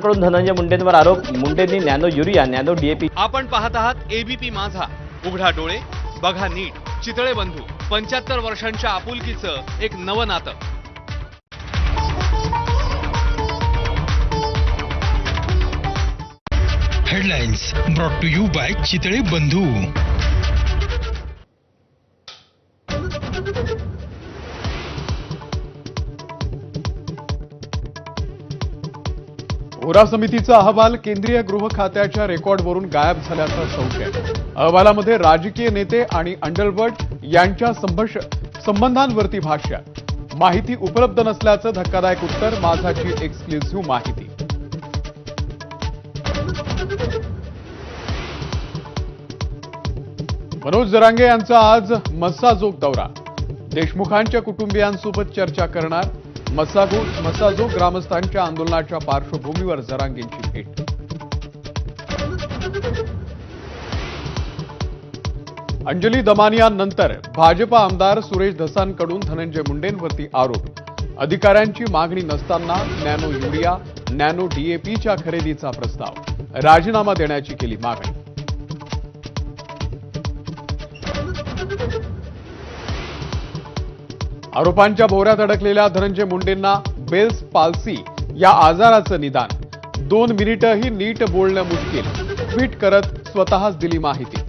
कडून धनंजय मुंडेंवर आरोप. मुंडेंनी nano urea, nano DAP. आपण पाहत आहात एबीपी माझा. उघडा डोळे, बघा नीट. चितळे बंधू 75 वर्षांच्या आपुलकीचं एक नवं नातं. Headlines brought to you by Chitale Bandhu. ओरा समितीचा अहवाल केंद्रीय गृह खात्याच्या रेकॉर्डवरून गायब झाल्याचा संशय. अहवालामध्ये राजकीय नेते आणि अंडरवर्ल्ड यांच्या संबंधांवरती भाष्य. माहिती उपलब्ध नसल्याचं धक्कादायक उत्तर. माझाची एक्सक्लुझिव्ह माहिती. मनोज जरांगे यांचा आज मस्साजोग दौरा. देशमुखांच्या कुटुंबियांसोबत चर्चा करणार. मस्साजोग ग्रामस्थांच्या आंदोलनाच्या पार्श्वभूमीवर जरांगेंची भेट. अंजली दमानियांनंतर भाजपा आमदार सुरेश धसांकडून धनंजय मुंडेंवरती आरोप. अधिकाऱ्यांची मागणी नसताना नॅनो युरिया, नॅनो डीएपीच्या खरेदीचा प्रस्ताव. राजीनामा देण्याची केली मागणी. आरोपांच्या भोवऱ्यात अडकलेल्या धनंजय मुंडेंना बेल्स पाल्सी या आजाराचं निदान. 2 मिनिटंही नीट बोलणं मुश्किल. ट्विट करत स्वतःच दिली माहिती.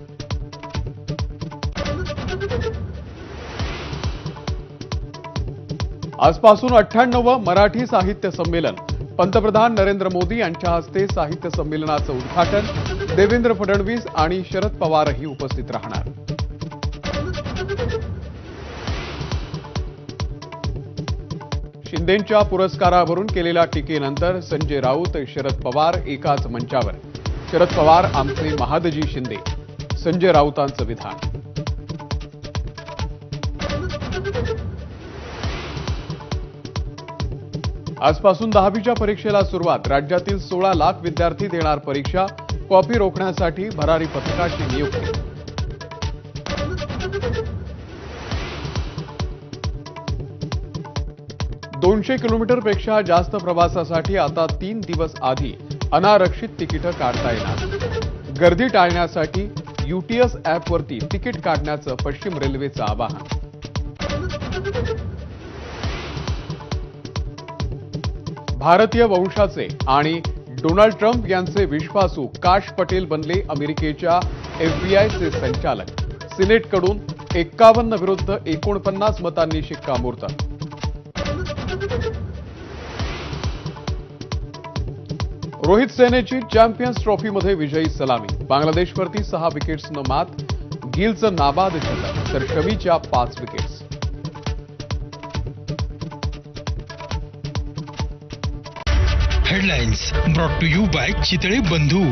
आजपासून 98वे मराठी साहित्य संमेलन. पंतप्रधान नरेंद्र मोदी यांच्या हस्ते साहित्य संमेलनाचं उद्घाटन. देवेंद्र फडणवीस आणि शरद पवारही उपस्थित राहणार. शिंदेंच्या पुरस्कारावरून केलेल्या टीकेनंतर संजय राऊत, शरद पवार एकाच मंचावर. शरद पवार आमचे महादजी शिंदे. संजय राऊतांचं विधान. आजपासून 10वीच्या परीक्षेला सुरुवात. राज्यातील 16 लाख विद्यार्थी देणार परीक्षा. कॉपी रोखण्यासाठी भरारी पथकाची नियुक्ती. $200 किलोमीटरपेक्षा जास्त प्रवासासाठी आता 3 दिवस आधी अनारक्षित तिकीटं काढता येणार. गर्दी टाळण्यासाठी यूटीएस ॲपवरती तिकीट काढण्याचं पश्चिम रेल्वेचं आवाहन. भारतीय वंशाचे आणि डोनाल्ड ट्रम्प यांचे विश्वासू काश पटेल बनले अमेरिकेच्या एफबीआयचे संचालक. सिनेटकडून 51 विरुद्ध 49 मतांनी शिक्कामोर्तब. रोहित सेनेची चॅम्पियन्स ट्रॉफीमध्ये विजयी सलामी. बांगलादेशवरती 6 विकेट्सनं मात. गिलचं नाबाद शतक तर शमीच्या 5 wickets. Headlines brought to you by Chitale बंधू.